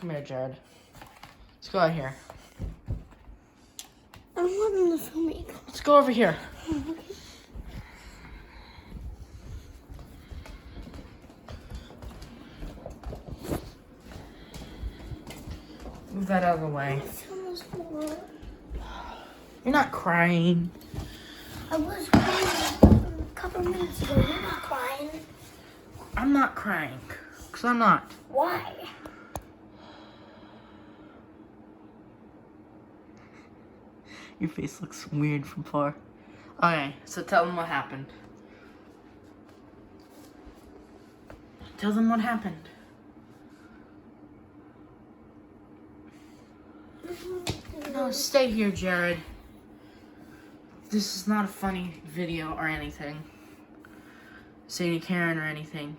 Come here, Jared. Let's go out here. I don't want them to film me. Let's go over here. Move that out of the way. You're not crying. I was crying a couple minutes ago. You're not crying. I'm not crying. Because I'm not. Why? Your face looks weird from far. Okay, so tell them what happened. Tell them what happened. No, stay here, Jared. This is not a funny video or anything. Sadie Karen or anything.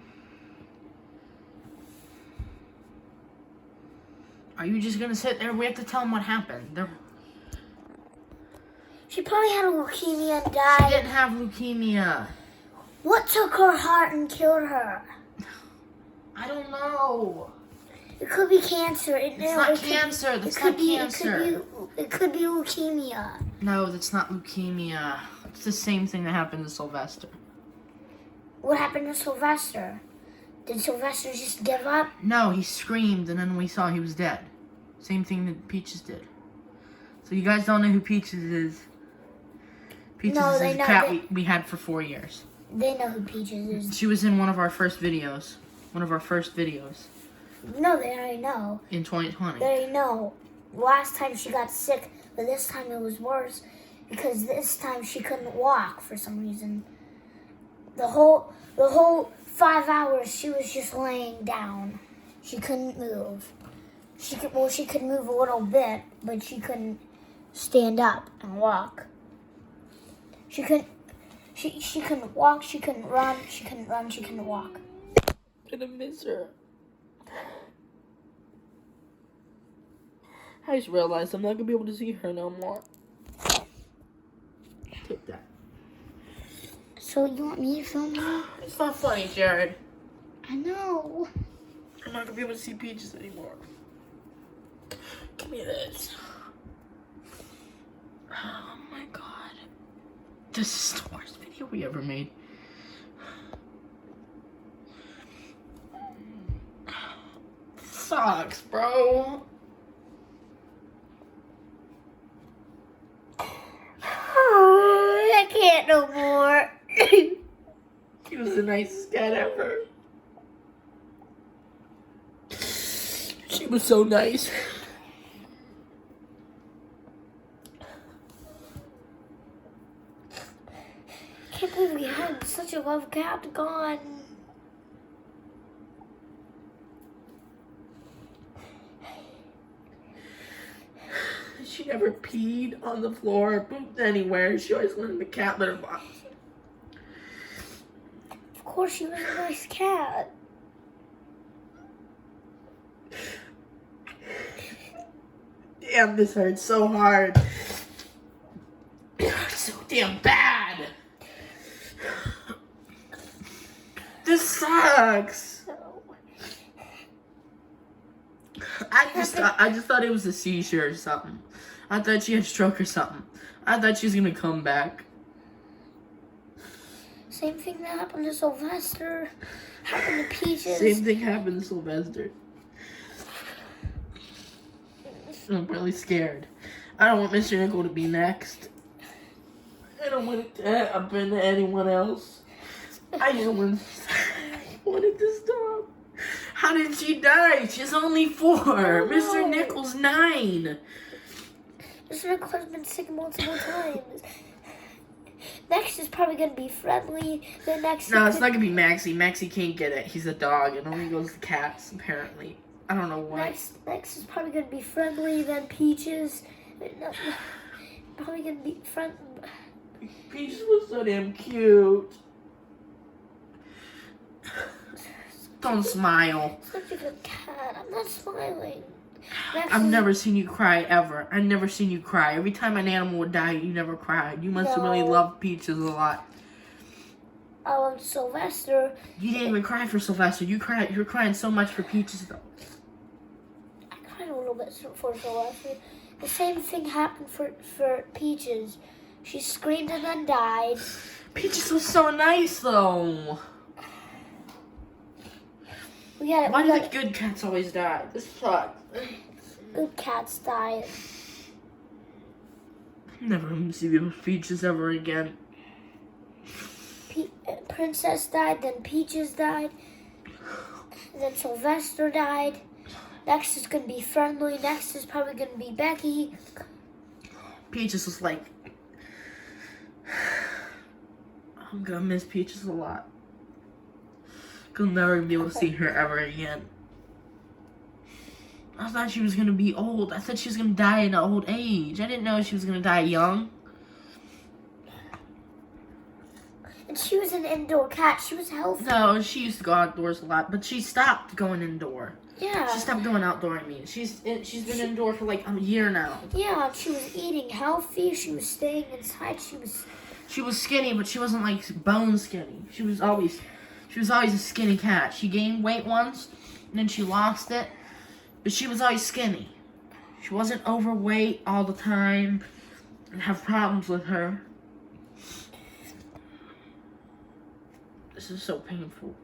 Are you just gonna sit there? We have to tell them what happened. She probably had leukemia and She died. didn't have leukemia. What took her heart and killed her? I don't know. It could be cancer. It's not cancer. That's not cancer. It could be leukemia. No, that's not leukemia. It's the same thing that happened to Sylvester. What happened to Sylvester? Did Sylvester just give up? No, he screamed and then we saw he was dead. Same thing that Peaches did. So you guys don't know who Peaches is. Peaches No, is they a know cat that- we had for 4 years. They know who Peaches is. She was in one of our first videos. One of our first videos No, they already know. in 2020. They already know. Last time she got sick, but this time it was worse because this time she couldn't walk for some reason. The whole 5 hours she was just laying down. She couldn't move. She could move a little bit, but she couldn't stand up and walk. She couldn't walk, she couldn't run, she couldn't walk. I'm gonna miss her. I just realized I'm not gonna be able to see her no more. Take that. So you want me to film you? It's not funny, Jared. I know. I'm not gonna be able to see Peaches anymore. Give me this. Oh my god. This is the worst video we ever made. Sucks, bro. I can't no more. He was the nicest cat ever. She was so nice. I can't believe we had such a love cat gone. She never peed on the floor or pooped anywhere. She always went in the cat litter box. Of course, she was a nice cat. Damn, this hurts so hard. It hurts so damn bad. This sucks. I just thought it was a seizure or something. I thought she had a stroke or something. I thought she was gonna come back. Same thing that happened to Sylvester. Happened to Peaches. Same thing happened to Sylvester. I'm really scared. I don't want Mr. Nickel to be next. I don't want it to happen to anyone else. I just want it to stop. How did she die? She's only 4. Mr. Nickel's 9. Mr. Nickel has been sick multiple times. Next is probably going to be friendly. The next No, it's not going to be Maxie. Maxie can't get it. He's a dog. It only goes to cats, apparently. I don't know why. Next is probably going to be friendly, then Peaches. Probably going to be friend. Peaches was so damn cute. Don't smile. Such a good cat. I'm not smiling. I've never seen you cry, ever. I've never seen you cry. Every time an animal would die, you never cried. You must have really loved Peaches a lot. I loved Sylvester. You didn't even cry for Sylvester. You're crying so much for Peaches, though. I for Sylvester. The same thing happened for Peaches. She screamed and then died. Peaches was so nice, though. Why do the good cats always die? This sucks. Good cats died. Never gonna see Peaches ever again. Princess died, then Peaches died, then Sylvester died. Next is gonna be Friendly. Next is probably gonna be Becky. Peaches was like, I'm gonna miss Peaches a lot. I'll never be able to see her ever again. I thought she was gonna be old. I thought she was gonna die in an old age. I didn't know she was gonna die young. And she was an indoor cat. She was healthy. No, she used to go outdoors a lot, but she stopped going indoor. Yeah. She stopped going outdoor. I mean, she's been indoor for like a year now. Yeah, she was eating healthy. She was staying inside. She was skinny, but she wasn't like bone skinny. She was always a skinny cat. She gained weight once, and then she lost it, but she was always skinny. She wasn't overweight all the time and have problems with her. This is so painful.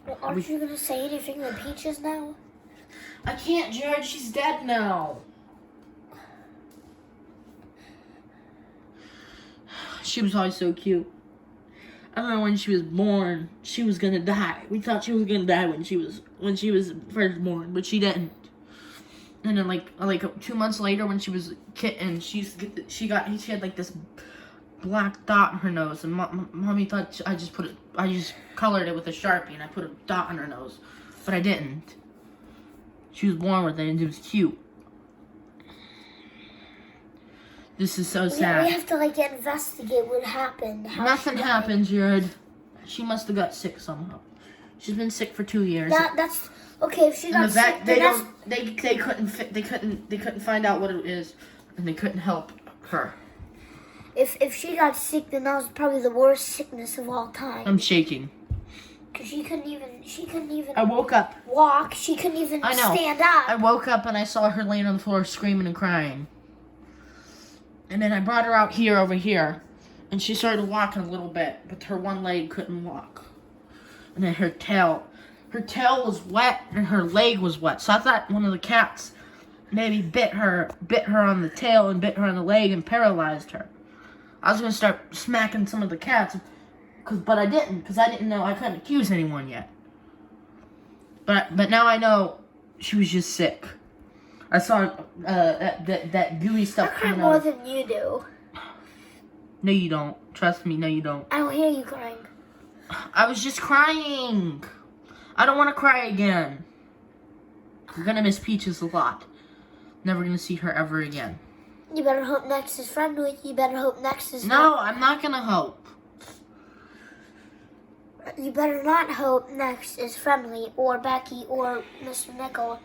Well, aren't you gonna say anything to Peaches now? I can't, Jared. She's dead now. She was always so cute. I don't know, when she was born, she was gonna die. We thought she was gonna die when she was first born, but she didn't. And then like 2 months later, when she was a kitten, she had like this black dot in her nose, and mommy thought I just colored it with a Sharpie, and I put a dot on her nose, but I didn't. She was born with it, and it was cute. This is so sad. We have to like investigate what happened. Nothing happened, Jared. She must have got sick somehow. She's been sick for 2 years. That's okay. If she got sick, they couldn't find out what it is, and they couldn't help her. If she got sick, then that was probably the worst sickness of all time. I'm shaking. Cause she couldn't even. I woke up. Walk. She couldn't even stand up. I woke up and I saw her laying on the floor screaming and crying. And then I brought her out over here, and she started walking a little bit, but her one leg couldn't walk. And then her tail was wet and her leg was wet. So I thought one of the cats maybe bit her on the tail and bit her on the leg and paralyzed her. I was gonna start smacking some of the cats, but I didn't, because I didn't know, I couldn't accuse anyone yet. But now I know she was just sick. I saw that gooey stuff I cry more than you do. No, you don't. Trust me, no, you don't. I don't hear you crying. I was just crying. I don't want to cry again. I'm gonna miss Peaches a lot. Never gonna see her ever again. You better hope next is Friendly. You better hope next is... No, I'm not gonna hope. You better not hope next is Friendly or Becky or Mr. Nickel.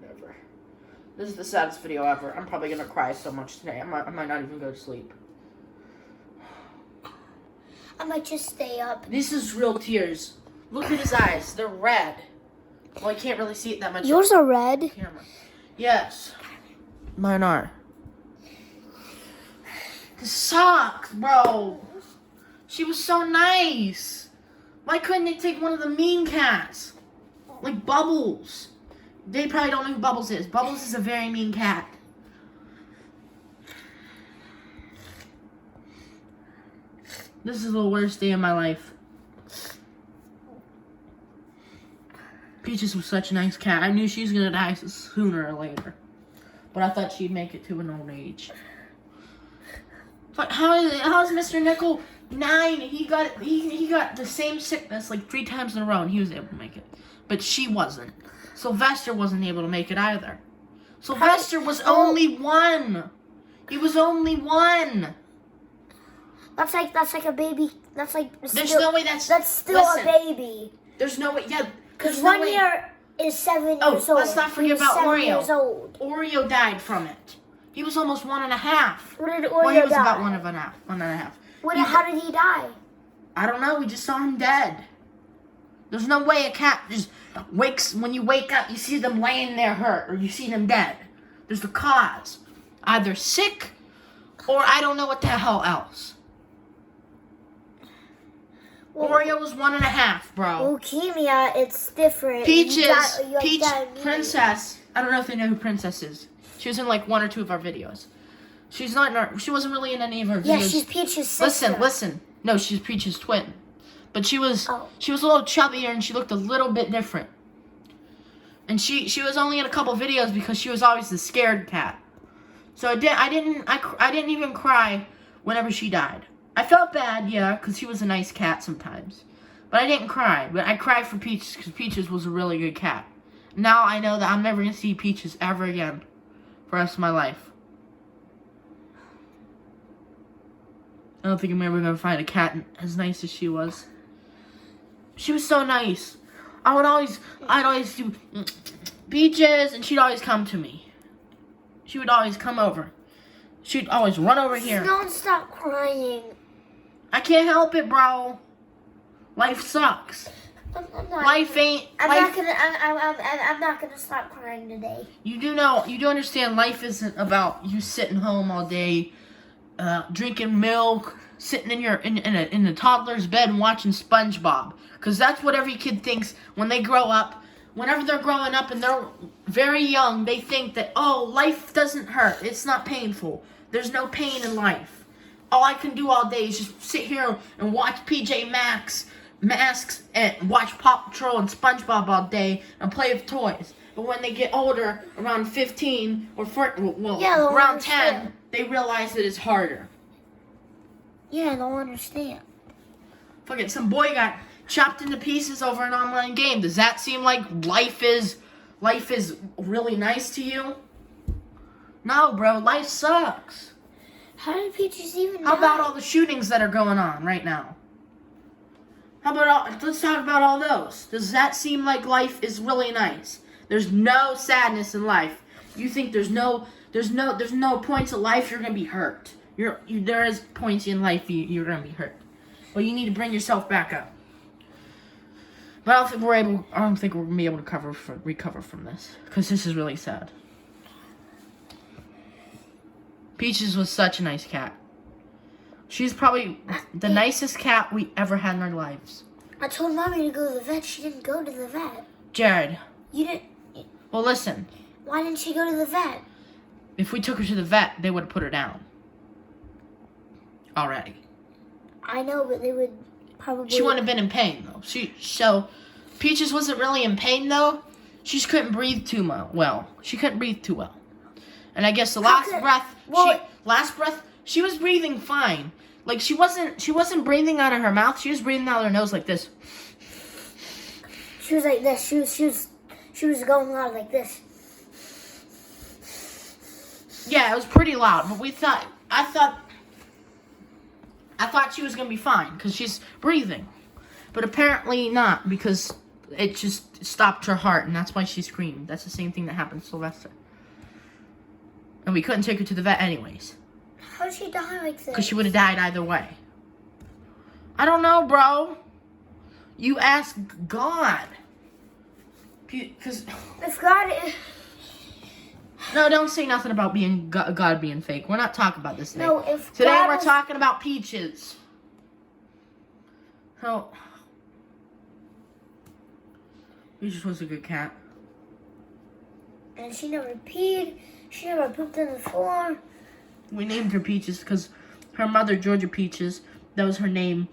Never. This is the saddest video ever. I'm probably gonna cry so much today. I might not even go to sleep. I might just stay up. This is real tears. Look at his eyes. They're red. Well, I can't really see it that much. Yours are red? Camera. Yes. Mine are. This sucks, bro. She was so nice. Why couldn't they take one of the mean cats? Like Bubbles. They probably don't know who Bubbles is. Bubbles is a very mean cat. This is the worst day of my life. Peaches was such a nice cat. I knew she was gonna die sooner or later. But I thought she'd make it to an old age. But how is Mr. Nickel 9? He got the same sickness like 3 times in a row, and he was able to make it. But she wasn't. Sylvester wasn't able to make it either. Sylvester was only 1. He was only 1. That's like a baby. That's like There's no way that's still a baby. There's no way. Yeah, because 1 year is 7 years old. Oh, let's not forget about 7 Oreo. Years old. Oreo died from it. He was almost 1.5. What did Oreo Well, he was die? about 1.5. How did he die? I don't know. We just saw him dead. There's no way a cat just wakes. When you wake up, you see them laying there hurt, or you see them dead. There's the cause. Either sick, or I don't know what the hell else. Well, Oreo was 1.5, bro. Leukemia, it's different. Peaches, Peach, Princess. I don't know if they know who Princess is. She was in like 1 or 2 of our videos. She's not in our. She wasn't really in any of our videos. Yeah, she's Peach's sister. Listen. No, she's Peach's twin. But she was Oh. she was a little chubbier and she looked a little bit different. And she was only in a couple videos because she was always the scared cat. So I didn't even cry whenever she died. I felt bad, yeah, because she was a nice cat sometimes. But I didn't cry. But I cried for Peaches because Peaches was a really good cat. Now I know that I'm never going to see Peaches ever again for the rest of my life. I don't think I'm ever going to find a cat as nice as she was. She was so nice. I'd always do Peaches, and she'd always come to me. She would always come over. She'd always run over here. Don't stop crying. I can't help it, bro. Life sucks. Life ain't. I'm not gonna stop crying today. You do understand. Life isn't about you sitting home all day, drinking milk, sitting in a toddler's bed and watching SpongeBob. Because that's what every kid thinks when they grow up. Whenever they're growing up and they're very young, they think that, oh, life doesn't hurt. It's not painful. There's no pain in life. All I can do all day is just sit here and watch PJ Masks and watch Paw Patrol and SpongeBob all day and play with toys. But when they get older, around 15 or around 10, they realize that it's harder. Yeah, I don't understand. Fuck it, some boy got chopped into pieces over an online game. Does that seem like life is really nice to you? No, bro, life sucks. How did Peaches even How die? about all the shootings that are going on right now? Let's talk about all those. Does that seem like life is really nice? There's no sadness in life. You think there's no points in life you're gonna be hurt. There is points in life you're gonna be hurt, but you need to bring yourself back up. But I don't think we're gonna be able to recover from this because this is really sad. Peaches was such a nice cat. She's probably the nicest cat we ever had in our lives. I told Mommy to go to the vet. She didn't go to the vet. Jared. You didn't. Well, listen. Why didn't she go to the vet? If we took her to the vet, they would have put her down. Already. I know, but they would probably. She wouldn't have been in pain though. So Peaches wasn't really in pain though. She just couldn't breathe too well. She couldn't breathe too well. And I guess the last breath, she was breathing fine. Like she wasn't breathing out of her mouth. She was breathing out of her nose like this. She was like this. She was going out like this. Yeah, it was pretty loud. But I thought she was gonna be fine because she's breathing. But apparently not, because it just stopped her heart, and that's why she screamed. That's the same thing that happened to Sylvester. And we couldn't take her to the vet anyways. How did she die like this? Because she would have died either way. I don't know, bro. You ask God. Because If God... No, don't say nothing about God being fake. We're not talking about this today. No, if Today God we're was... talking about Peaches. So, Peaches was a good cat. And she never peed. She never pooped on the floor. We named her Peaches because her mother, Georgia Peaches, that was her name.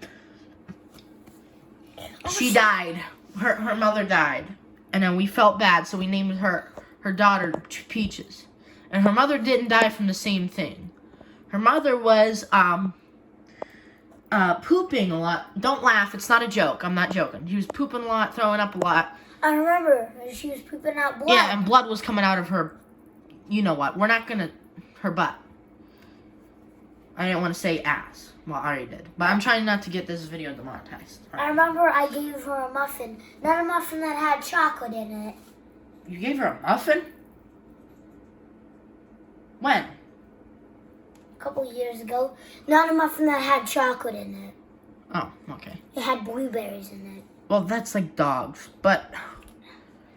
She died. Her mother died. And then we felt bad, so we named her daughter Peaches. And her mother didn't die from the same thing. Her mother was pooping a lot. Don't laugh, it's not a joke. I'm not joking. She was pooping a lot, throwing up a lot. I remember. She was pooping out blood. Yeah, and blood was coming out of her, you know what. We're not gonna, her butt. I didn't want to say ass. Well, I already did. But I'm trying not to get this video demonetized. I remember I gave her a muffin. Not a muffin that had chocolate in it. You gave her a muffin? When? couple years ago. Not a muffin that had chocolate in it. Oh, okay. It had blueberries in it. Well, that's like dogs, but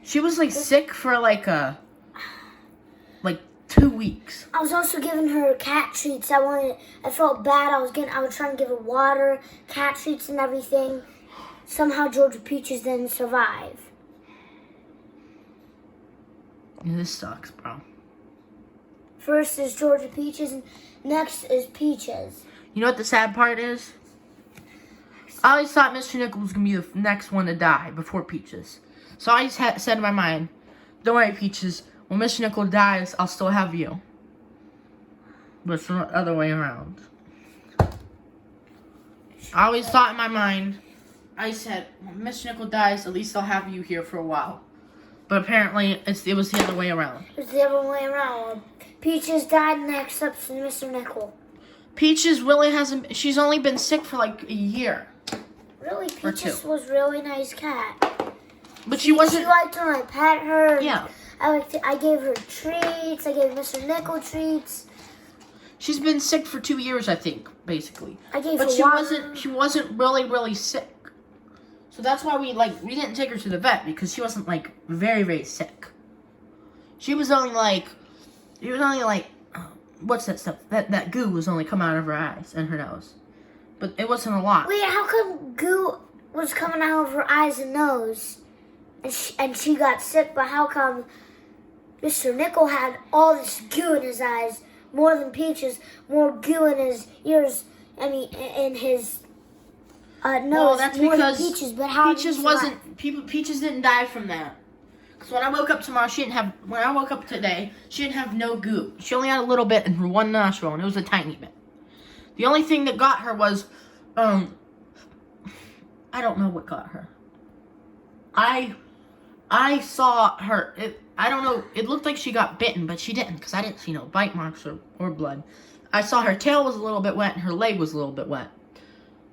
she was like sick for like 2 weeks. I was also giving her cat treats. I felt bad. I was trying to give her water, cat treats, and everything. Somehow Georgia Peaches didn't survive. Yeah, this sucks, bro. First is Georgia Peaches, and next is Peaches. You know what the sad part is? I always thought Mr. Nickel was going to be the next one to die before Peaches. So I just said in my mind, don't worry, Peaches. When Mr. Nickel dies, I'll still have you. But it's the other way around. I always thought in my mind, I said, when Mr. Nickel dies, at least I'll have you here for a while. But apparently, it was the other way around. It was the other way around. Peaches died, next up to Mr. Nickel. Peaches really hasn't... She's only been sick for like a year. Really, Peaches was a really nice cat. But she wasn't... She liked when I pet her. Yeah. I gave her treats. I gave Mr. Nickel treats. She's been sick for 2 years, I think, basically. I gave But her water. she wasn't really sick. So that's why we didn't take her to the vet, because she wasn't like very, very sick. She was only like what's that stuff? That goo was only coming out of her eyes and her nose. But it wasn't a lot. Wait, how come goo was coming out of her eyes and nose? And she got sick, but how come Mr. Nickel had all this goo in his eyes, more than Peaches, more goo in his ears, in his nose, Well, that's more than because Peaches, but how Peaches didn't die from that. Because when I woke up tomorrow, when I woke up today, she didn't have no goo. She only had a little bit in her one nostril, and it was a tiny bit. The only thing that got her was, I don't know what got her. I saw her, I don't know, it looked like she got bitten, but she didn't, because I didn't see no bite marks or blood. I saw her tail was a little bit wet, and her leg was a little bit wet.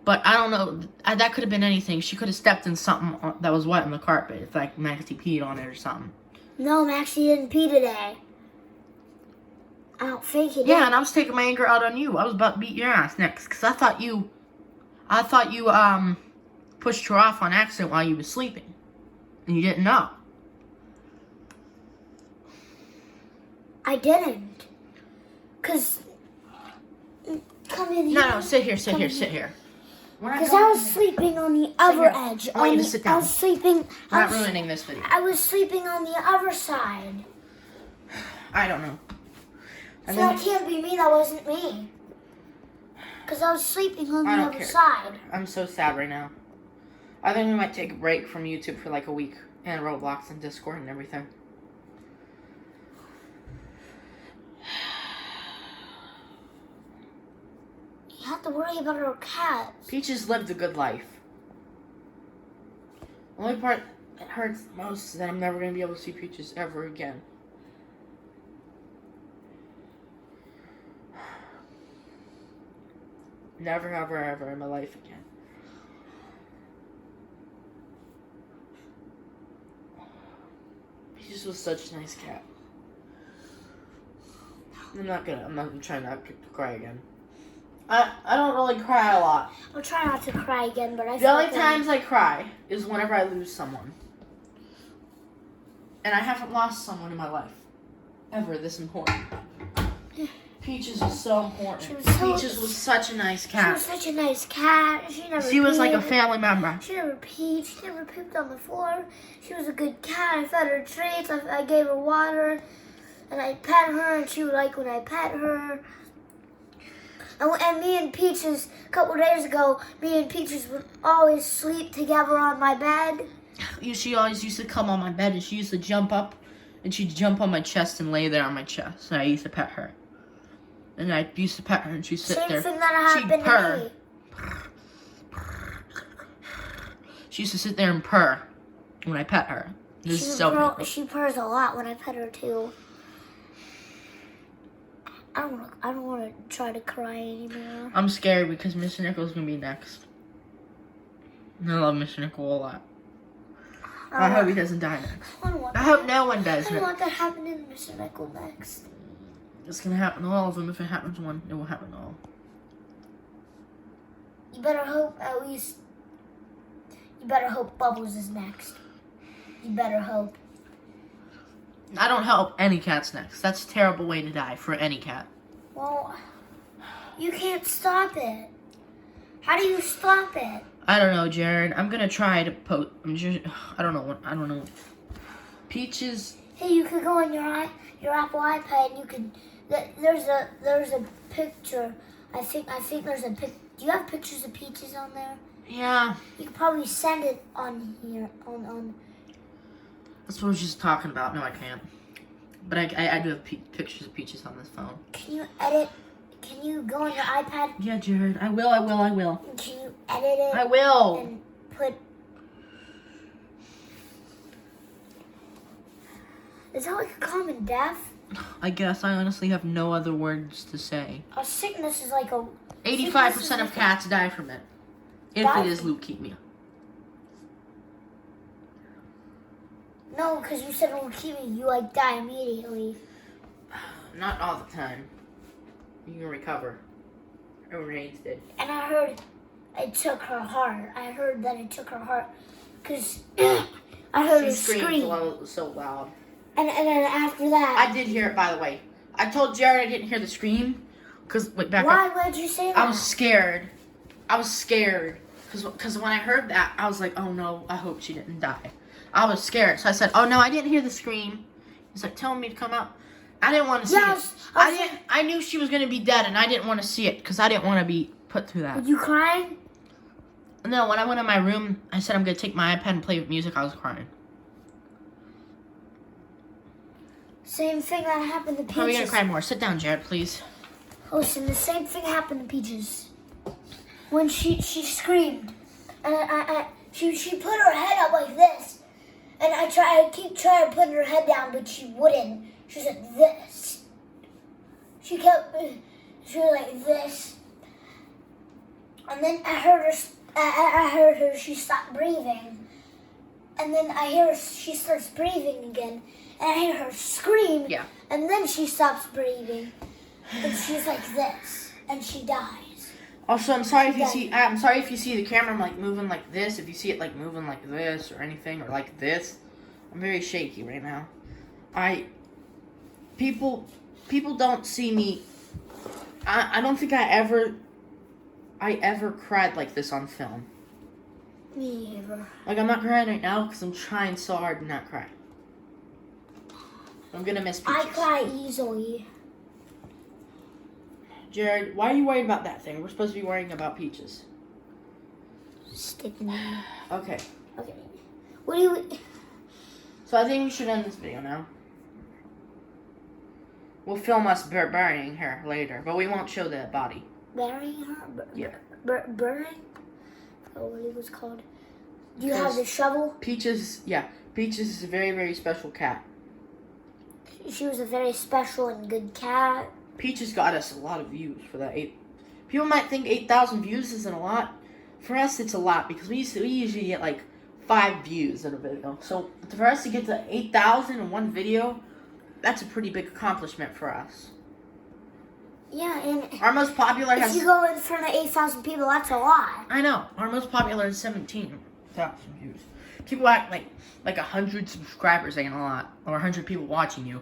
But I don't know, that could have been anything. She could have stepped in something that was wet on the carpet, if like Maxie peed on it or something. No, Maxie didn't pee today. I don't think he did. Yeah, and I was taking my anger out on you. I was about to beat your ass next, because I thought you pushed her off on accident while you was sleeping. And you didn't know. I didn't. Because, come in here. No, sit here. Because I was sleeping on the other edge. I want you to sit down. I was sleeping. We're not ruining this video. I was sleeping on the other side. I don't know. So that can't be me. That wasn't me. Because I was sleeping on the other side. I'm so sad right now. I think we might take a break from YouTube for like a week. And Roblox and Discord and everything. You have to worry about our cats. Peaches lived a good life. The only part that hurts most is that I'm never going to be able to see Peaches ever again. Never, ever in my life again. Peaches was such a nice cat. I'm trying not to cry again. I don't really cry a lot. I'll try not to cry again, but The only times I cry is whenever I lose someone. And I haven't lost someone in my life. Ever this important. Peaches was so important. Peaches was such a nice cat. She was such a nice cat. She was like a family member. She never peed. She never pooped on the floor. She was a good cat. I fed her treats. I gave her water. And I pet her, and she would like when I pet her. And me and Peaches, a couple days ago, me and Peaches would always sleep together on my bed. She always used to come on my bed, and she used to jump up, and she'd jump on my chest and lay there on my chest. And I used to pet her. And I used to pet her, and she'd sit there. Same thing that happened to me. She used to sit there and purr when I pet her. She purrs a lot when I pet her too. I don't want to try to cry anymore. I'm scared because Mr. Nickel's gonna be next. And I love Mr. Nickel a lot. I hope he doesn't die next. I hope no one does. I don't want that happening to Mr. Nickel next. It's gonna happen to all of them. If it happens to one, it will happen to all. You better hope at least. You better hope Bubbles is next. You better hope. I don't hope any cat's next. That's a terrible way to die for any cat. Well, you can't stop it. How do you stop it? I don't know, Jared. I'm gonna try to post. I don't know. I don't know. Peaches. Hey, you could go on your Apple iPad. And you could. There's a picture. I think there's a pic. Do you have pictures of Peaches on there? Yeah. You could probably send it on here on. That's what I was just talking about. No, I can't. But I do have pictures of Peaches on this phone. Can you edit? Can you go on your iPad? Yeah, Jared. I will. Can you edit it? I will. And put. Is that like a common death? I guess I honestly have no other words to say. A sickness is like a. 85% of cats die from it. If Die it is from- leukemia. No, because you said leukemia, you like die immediately. Not all the time. You can recover. Everyone's did. And I heard it took her heart. I heard that it took her heart. Because I heard her scream. So loud. And then after that. I did hear it, by the way. I told Jared I didn't hear the scream. Because, wait, back Why up. would you say that? I was scared. Because when I heard that, I was like, oh no, I hope she didn't die. I was scared. So I said, oh no, I didn't hear the scream. He's like telling me to come out. I didn't want to see it. I knew she was going to be dead, and I didn't want to see it because I didn't want to be put through that. Were you crying? No, when I went in my room, I said I'm going to take my iPad and play with music. I was crying. Same thing that happened to Peaches. How are we going to cry more? Sit down, Jared, please. Listen, the same thing happened to Peaches. When she screamed. And she put her head up like this. And I keep trying to put her head down, but she wouldn't. She was like this. She was like this. And then I heard her, she stopped breathing. And then I hear her, she starts breathing again. And I hear her scream. Yeah. And then she stops breathing. And she's like this. And she dies. Also, I'm sorry if you see the camera like moving like this. If you see it like moving like this or anything or like this, I'm very shaky right now. People don't see me. I don't think I ever cried like this on film. Me either. Like, I'm not crying right now because I'm trying so hard to not cry. I'm gonna miss Peaches. I cry easily. Jared, why are you worried about that thing? We're supposed to be worrying about Peaches. Sticking in. Okay. Okay. What do you... So I think we should end this video now. We'll film us burying her later, but we won't show the body. Burying her? Yeah. Burning? I forgot what it was called. Do you have the shovel? Peaches is a very, very special cat. She was a very special and good cat. Peaches got us a lot of views for that. People might think 8,000 views isn't a lot. For us, it's a lot because we usually get like 5 views in a video. So for us to get to 8,000 in one video, that's a pretty big accomplishment for us. Yeah, and our most popular if you go in front of 8,000 people, that's a lot. I know. Our most popular is 17,000 views. People act like 100 subscribers ain't a lot, or 100 people watching you.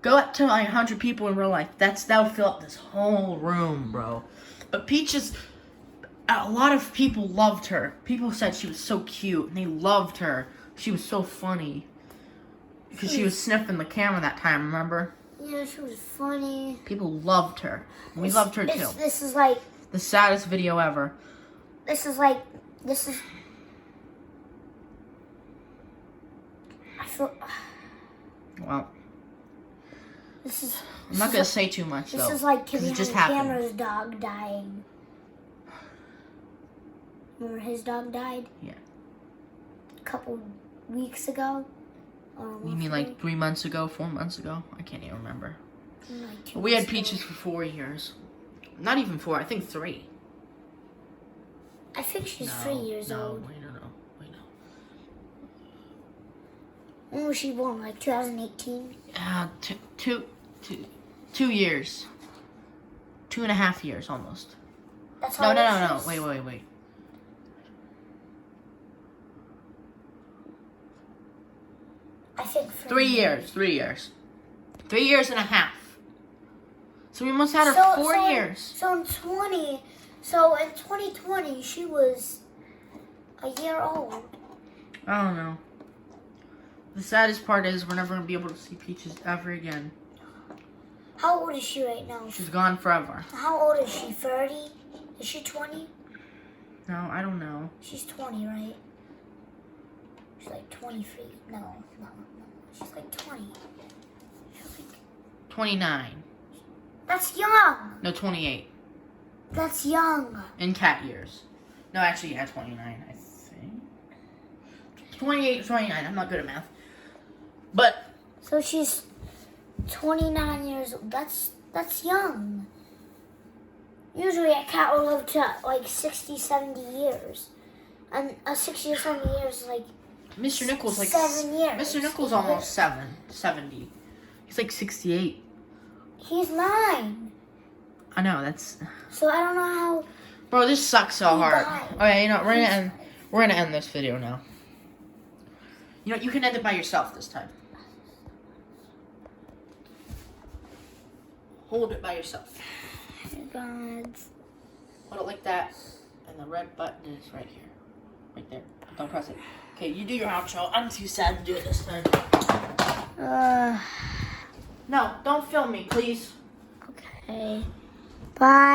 Go up to like 100 people in real life. That'll fill up this whole room, bro. But Peaches, a lot of people loved her. People said she was so cute, and they loved her. She was so funny. Because she was sniffing the camera that time, remember? Yeah, she was funny. People loved her. We loved her too. This is like... the saddest video ever. This is... I feel... Well... I'm not going going to say too much, though. This is like Timmy just Hammer's dog dying. Remember his dog died? Yeah. A couple weeks ago? You mean like 3 months ago, 4 months ago? I can't even remember. Like we had Peaches for 4 years. Not even 4, I think 3. I think she's 3 years old. Wait, no. When was she born? Like 2018? 2 years. 2.5 years almost. That's No, how no, old no, no. she Wait, is? wait, wait. I think 3 years. 3 years. 3 years and a half. So we must have had her 4 years. So in 2020, she was a year old. I don't know. The saddest part is we're never going to be able to see Peaches ever again. How old is she right now? She's gone forever. How old is she? 30? Is she 20? No, I don't know. She's 20, right? She's like 23. No. She's like 20. She's like... 29. That's young. No, 28. That's young. In cat years. No, actually, yeah, 29, I think. 28, 29. I'm not good at math. But So she's 29 years old. That's young. Usually a cat will live to like 60, 70 years. And 60 or 70 years is like Mr. Nichols like 7 years. Mr. Nichols almost 70. He's like 68. He's 9. I know, that's So I don't know how. bro, this sucks so He hard. died. Okay, you know, we're gonna end this video now. You know, you can end it by yourself this time. Hold it by yourself. God. Hold it like that. And the red button is right here. Right there. Don't press it. Okay, you do your outro. I'm too sad to do it this time. No, don't film me, please. Okay. Bye.